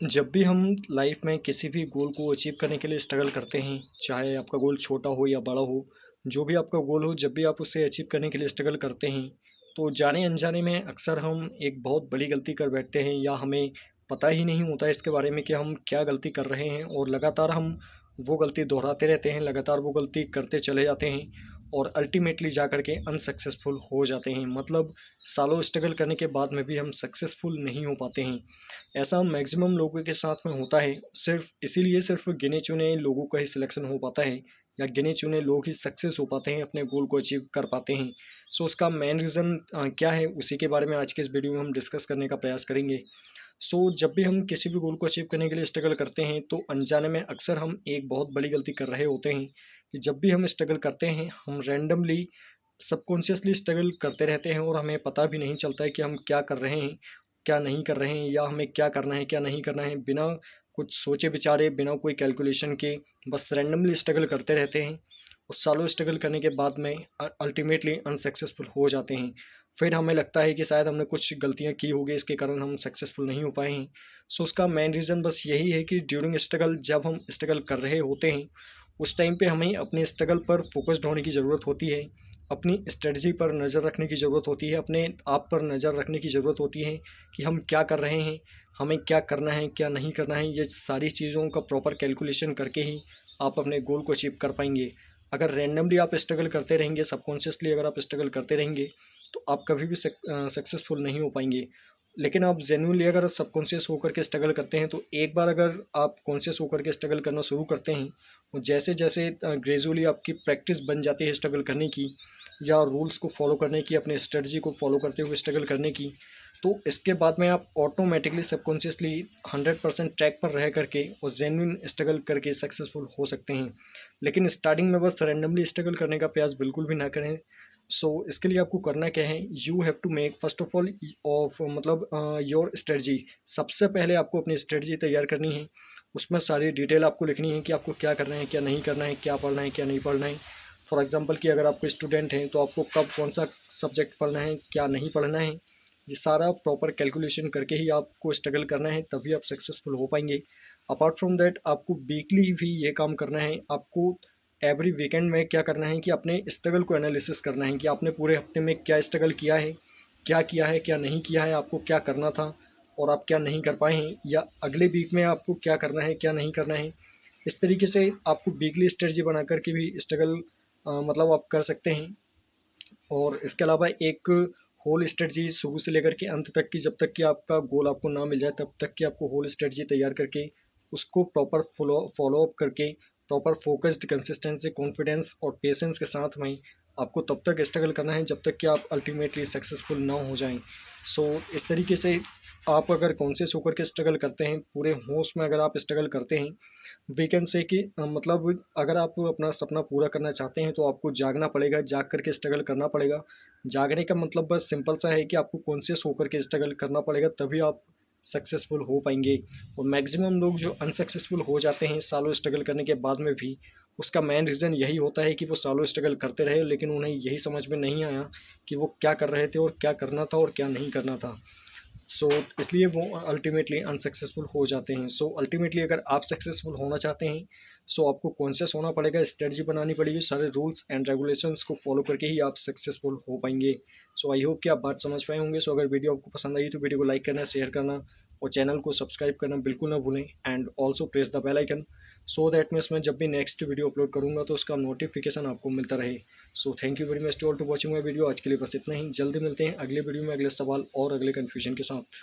जब भी हम लाइफ में किसी भी गोल को अचीव करने के लिए स्ट्रगल करते हैं, चाहे आपका गोल छोटा हो या बड़ा हो, जो भी आपका गोल हो, जब भी आप उसे अचीव करने के लिए स्ट्रगल करते हैं, तो जाने अनजाने में अक्सर हम एक बहुत बड़ी गलती कर बैठते हैं या हमें पता ही नहीं होता है इसके बारे में कि हम क्या गलती कर रहे हैं और लगातार हम वो गलती दोहराते रहते हैं, लगातार वो गलती करते चले जाते हैं और अल्टीमेटली जा कर के अनसक्सेसफुल हो जाते हैं। मतलब सालों स्ट्रगल करने के बाद में भी हम सक्सेसफुल नहीं हो पाते हैं। ऐसा मैक्सिमम लोगों के साथ में होता है, सिर्फ गिने चुने लोगों का ही सिलेक्शन हो पाता है या गिने चुने लोग ही सक्सेस हो पाते हैं, अपने गोल को अचीव कर पाते हैं। सो उसका मेन रीज़न क्या है, उसी के बारे में आज के इस वीडियो में हम डिस्कस करने का प्रयास करेंगे। जब भी हम किसी भी गोल को अचीव करने के लिए स्ट्रगल करते हैं, तो अनजाने में अक्सर हम एक बहुत बड़ी गलती कर रहे होते हैं कि जब भी हम स्ट्रगल करते हैं, हम रैंडमली सबकॉन्शियसली स्ट्रगल करते रहते हैं और हमें पता भी नहीं चलता है कि हम क्या कर रहे हैं, क्या नहीं कर रहे हैं या हमें क्या करना है, क्या नहीं करना है। बिना कुछ सोचे विचारे, बिना कोई कैलकुलेशन के बस रैंडमली स्ट्रगल करते रहते हैं और सालों स्ट्रगल करने के बाद में अल्टीमेटली अनसक्सेसफुल हो जाते हैं। फिर हमें लगता है कि शायद हमने कुछ गलतियाँ की होगी, इसके कारण हम सक्सेसफुल नहीं हो पाए हैं। उसका मेन रीज़न बस यही है कि ड्यूरिंग स्ट्रगल, जब हम स्ट्रगल कर रहे होते हैं, उस टाइम पे हमें अपने स्ट्रगल पर फोकस्ड होने की ज़रूरत होती है, अपनी स्ट्रेटजी पर नज़र रखने की ज़रूरत होती है, अपने आप पर नज़र रखने की ज़रूरत होती है कि हम क्या कर रहे हैं, हमें क्या करना है, क्या नहीं करना है। ये सारी चीज़ों का प्रॉपर कैलकुलेशन करके ही आप अपने गोल को अचीव कर पाएंगे। अगर रैंडमली आप स्ट्रगल करते रहेंगे, सबकॉन्शियसली अगर आप स्ट्रगल करते रहेंगे, तो आप कभी भी सक्सेसफुल नहीं हो पाएंगे। लेकिन आप जेन्युइनली अगर सबकॉन्शियस होकर के स्ट्रगल करते हैं, तो एक बार अगर आप कॉन्शियस होकर के स्ट्रगल करना शुरू करते हैं और जैसे जैसे ग्रेजुअली आपकी प्रैक्टिस बन जाती है स्ट्रगल करने की या रूल्स को फॉलो करने की, अपने स्ट्रेटजी को फॉलो करते हुए स्ट्रगल करने की, तो इसके बाद में आप ऑटोमेटिकली सबकॉन्शियसली 100% ट्रैक पर रह करके और जेन्युइन स्ट्रगल करके सक्सेसफुल हो सकते हैं। लेकिन स्टार्टिंग में बस रैंडमली स्ट्रगल करने का प्रयास बिल्कुल भी ना करें। इसके लिए आपको करना क्या है, you have to make first of all of मतलब योर स्ट्रेटजी। सबसे पहले आपको अपनी स्ट्रेटजी तैयार करनी है, उसमें सारी डिटेल आपको लिखनी है कि आपको क्या करना है, क्या नहीं करना है, क्या पढ़ना है, क्या नहीं पढ़ना है। फॉर एग्जांपल कि अगर आपको स्टूडेंट हैं, तो आपको कब कौन सा सब्जेक्ट पढ़ना है, क्या नहीं पढ़ना है, ये सारा प्रॉपर कैलकुलेशन करके ही आपको स्ट्रगल करना है, तभी आप सक्सेसफुल हो पाएंगे। अपार्ट फ्रॉम दैट आपको वीकली भी ये काम करना है, आपको एवरी वीकेंड में क्या करना है कि अपने स्ट्रगल को एनालिसिस करना है कि आपने पूरे हफ्ते में क्या स्ट्रगल किया है, क्या नहीं किया है, आपको क्या करना था और आप क्या नहीं कर पाए हैं, या अगले वीक में आपको क्या करना है, क्या नहीं करना है। इस तरीके से आपको वीकली स्ट्रेटजी बना कर के भी स्ट्रगल मतलब आप कर सकते हैं। और इसके अलावा एक होल स्ट्रेटजी शुरू से लेकर के अंत तक की, जब तक कि आपका गोल आपको ना मिल जाए तब तक कि आपको होल स्ट्रेटजी तैयार करके उसको प्रॉपर फॉलो अप करके प्रॉपर फोकस्ड, कंसिस्टेंसी, कॉन्फिडेंस और पेशेंस के साथ में आपको तब तक स्ट्रगल करना है जब तक कि आप अल्टीमेटली सक्सेसफुल ना हो जाएं। इस तरीके से आप अगर कॉन्शियस होकर के स्ट्रगल करते हैं, पूरे होश में अगर आप स्ट्रगल करते हैं, वी कैन से कि मतलब अगर आप अपना सपना पूरा करना चाहते हैं, तो आपको जागना पड़ेगा, जाग करके स्ट्रगल करना पड़ेगा। जागने का मतलब बस सिंपल सा है कि आपको कॉन्शियस होकर के स्ट्रगल करना पड़ेगा, तभी आप सक्सेसफुल हो पाएंगे। और मैक्सिमम लोग जो अनसक्सेसफुल हो जाते हैं सालों स्ट्रगल करने के बाद में भी, उसका मेन रीज़न यही होता है कि वो सालों स्ट्रगल करते रहे, लेकिन उन्हें यही समझ में नहीं आया कि वो क्या कर रहे थे और क्या करना था और क्या नहीं करना था। इसलिए वो अल्टीमेटली अनसक्सेसफुल हो जाते हैं। अल्टीमेटली अगर आप सक्सेसफुल होना चाहते हैं, आपको कॉन्शियस होना पड़ेगा, स्ट्रेटजी बनानी पड़ेगी, सारे रूल्स एंड रेगुलेशंस को फॉलो करके ही आप सक्सेसफुल हो पाएंगे। आई होप कि आप बात समझ पाए होंगे। अगर वीडियो आपको पसंद आई तो वीडियो को लाइक करना, शेयर करना और चैनल को सब्सक्राइब करना बिल्कुल ना भूलें, and also press the bell icon, so that मैं इसमें जब भी नेक्स्ट वीडियो अपलोड करूँगा तो उसका नोटिफिकेशन आपको मिलता रहे। Thank you very much to all to watching my video. आज के लिए बस इतना ही, जल्दी मिलते हैं अगले वीडियो में अगले सवाल और अगले कन्फ्यूजन के साथ।